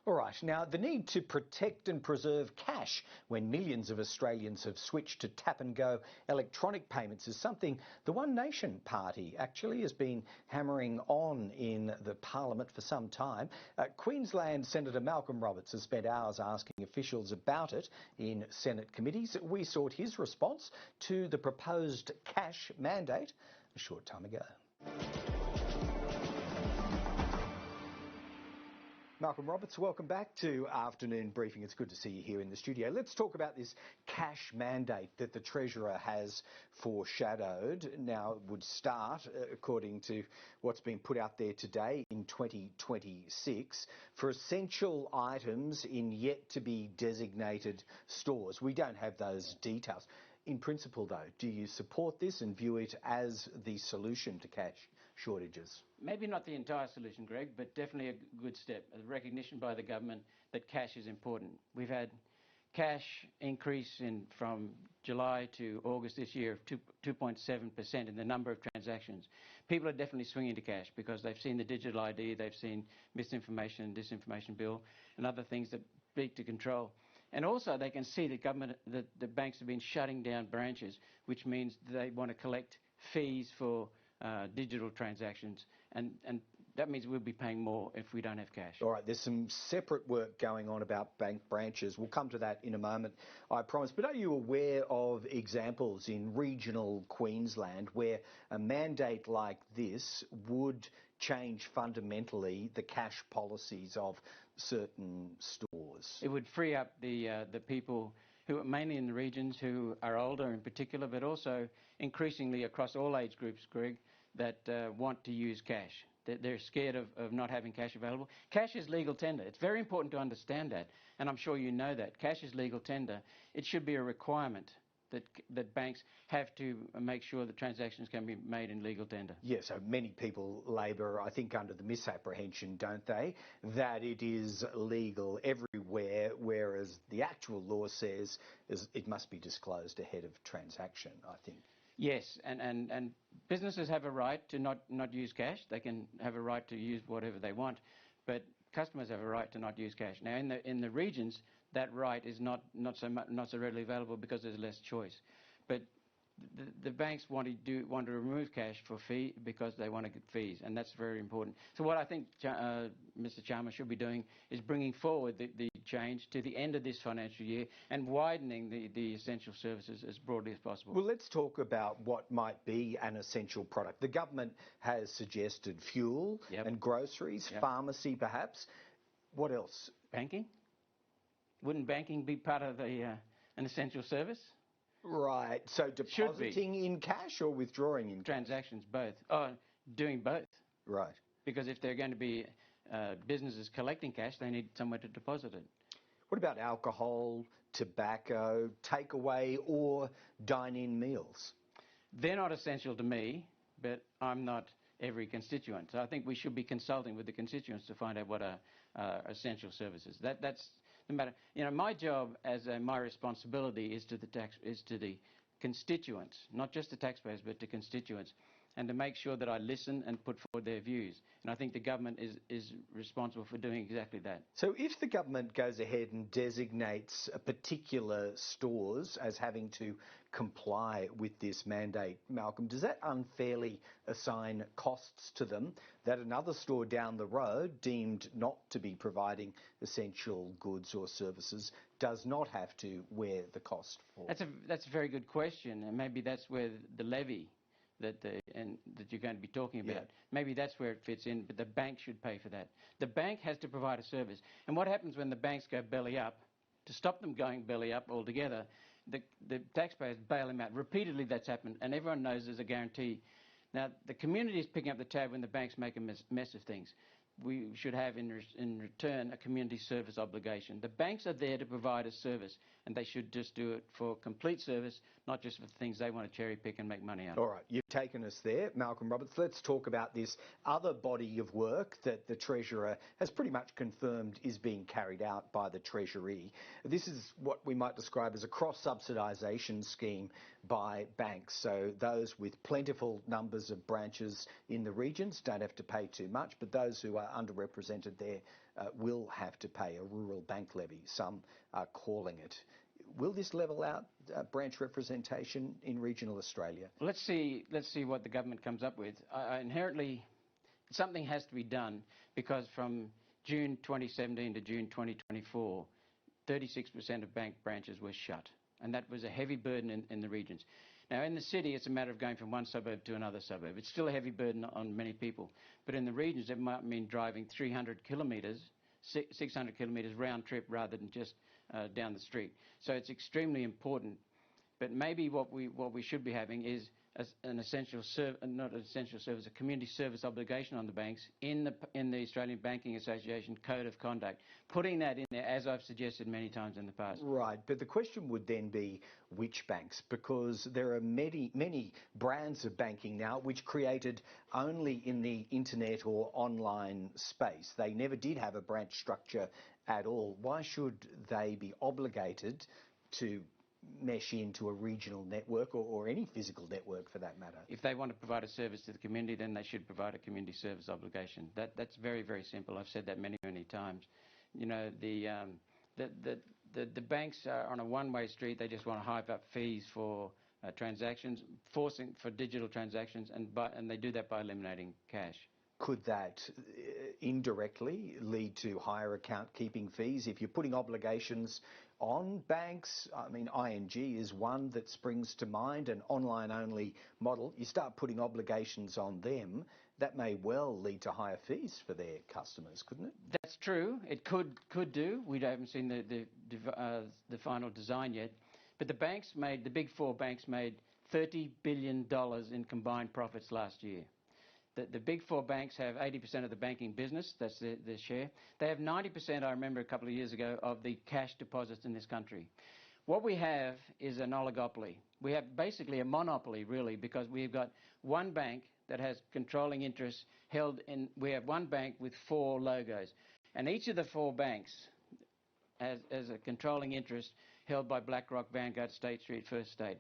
All right, now the need to protect and preserve cash when millions of Australians have switched to tap and go electronic payments is something the One Nation Party actually has been hammering on in the Parliament for some time. Queensland Senator Malcolm Roberts has spent hours asking officials about it in Senate committees. We sought his response to the proposed cash mandate a short time ago. Malcolm Roberts, welcome back to Afternoon Briefing. It's good to see you here in the studio. Let's talk about this cash mandate that the Treasurer has foreshadowed. Now, it would start, according to what's been put out there today, in 2026 for essential items in yet-to-be designated stores. We don't have those details. In principle, though, do you support this and view it as the solution to cash shortages? Maybe not the entire solution, Greg, but definitely a good step. A recognition by the government that cash is important. We've had cash increase from July to August this year of 2.7% in the number of transactions. People are definitely swinging to cash because they've seen the digital ID, they've seen misinformation and disinformation bill and other things that speak to control. And also they can see that the banks have been shutting down branches, which means they want to collect fees for digital transactions, and that means we'll be paying more if we don't have cash. All right, there's some separate work going on about bank branches. We'll come to that in a moment, I promise. But are you aware of examples in regional Queensland where a mandate like this would change fundamentally the cash policies of certain stores? It would free up the people who are mainly in the regions who are older in particular, but also increasingly across all age groups, Greg, that want to use cash. They're scared of not having cash available. Cash is legal tender. It's very important to understand that, and I'm sure you know that. Cash is legal tender. It should be a requirement that banks have to make sure that transactions can be made in legal tender. Yeah, so many people labour, I think, under the misapprehension, don't they, that it is legal everywhere, whereas the actual law says it must be disclosed ahead of transaction, I think. Yes, and businesses have a right to not use cash. They can have a right to use whatever they want, but customers have a right to not use cash. Now, in the regions, that right is not so readily available because there's less choice. But the banks want to remove cash for fee because they want to get fees, and that's very important. So what I think Mr. Chalmers should be doing is bringing forward the change to the end of this financial year and widening the essential services as broadly as possible. Well, let's talk about what might be an essential product. The government has suggested fuel and groceries, pharmacy perhaps. What else? Banking? Wouldn't banking be part of an essential service? Right. So depositing in cash or withdrawing in transactions, both. Oh, doing both. Right. Because if they're going to be businesses collecting cash, they need somewhere to deposit it. What about alcohol, tobacco, takeaway or dine-in meals? They're not essential to me, but I'm not every constituent. So I think we should be consulting with the constituents to find out what are essential services. That's the matter. You know, my job as my responsibility is to the constituents, not just the taxpayers, but to constituents, and to make sure that I listen and put forward their views. And I think the government is responsible for doing exactly that. So if the government goes ahead and designates particular stores as having to comply with this mandate, Malcolm, does that unfairly assign costs to them that another store down the road, deemed not to be providing essential goods or services, does not have to wear the cost for? That's a very good question, and maybe that's where the levy that you're going to be talking about. Maybe that's where it fits in, but the bank should pay for that. The bank has to provide a service. And what happens when the banks go belly up? To stop them going belly up altogether, the taxpayers bail them out. Repeatedly that's happened, and everyone knows there's a guarantee. Now, the community is picking up the tab when the banks make a mess of things. We should have in return a community service obligation. The banks are there to provide a service, and they should just do it for complete service, not just for things they want to cherry pick and make money out of. All right, you've taken us there, Malcolm Roberts. Let's talk about this other body of work that the Treasurer has pretty much confirmed is being carried out by the Treasury. This is what we might describe as a cross-subsidisation scheme by banks. So those with plentiful numbers of branches in the regions don't have to pay too much, but those who are underrepresented there will have to pay a rural bank levy, some are calling it. Will this level out branch representation in regional Australia? Let's see what the government comes up with. Inherently, something has to be done, because from June 2017 to June 2024, 36% of bank branches were shut, and that was a heavy burden in the regions. Now, in the city, it's a matter of going from one suburb to another suburb. It's still a heavy burden on many people, but in the regions, it might mean driving 300 kilometres, 600 kilometres round trip rather than just down the street. So it's extremely important. But maybe what we should be having is an essential not an essential service, a community service obligation on the banks in the Australian Banking Association Code of Conduct, putting that in there, as I've suggested many times in the past. Right, but the question would then be which banks, because there are many brands of banking now which created only in the internet or online space. They never did have a branch structure at all. Why should they be obligated to mesh into a regional network or any physical network for that matter? If they want to provide a service to the community, then they should provide a community service obligation. That's very, very simple. I've said that many times. You know, the banks are on a one-way street. They just want to hype up fees for transactions, forcing for digital transactions, and they do that by eliminating cash. Could that indirectly lead to higher account keeping fees if you're putting obligations on banks? I mean, ING is one that springs to mind, an online-only model. You start putting obligations on them, that may well lead to higher fees for their customers, couldn't it? That's true. It could do. We haven't seen the final design yet. But the big four banks made $30 billion in combined profits last year. The big four banks have 80% of the banking business, that's their share. They have 90%, I remember a couple of years ago, of the cash deposits in this country. What we have is an oligopoly. We have basically a monopoly, really, because we've got one bank that has controlling interests held in, we have one bank with four logos. And each of the four banks has a controlling interest held by BlackRock, Vanguard, State Street, First State.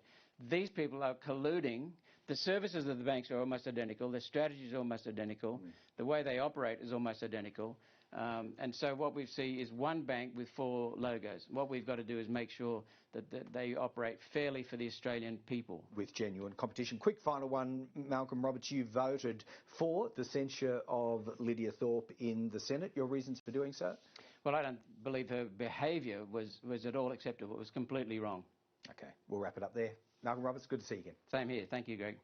These people are colluding. The services of the banks are almost identical. Their strategy is almost identical. The way they operate is almost identical. And so what we see is one bank with four logos. What we've got to do is make sure that they operate fairly for the Australian people. With genuine competition. Quick final one, Malcolm Roberts, you voted for the censure of Lidia Thorpe in the Senate. Your reasons for doing so? Well, I don't believe her behaviour was at all acceptable. It was completely wrong. Okay, we'll wrap it up there. Malcolm Roberts, good to see you again. Same here. Thank you, Greg.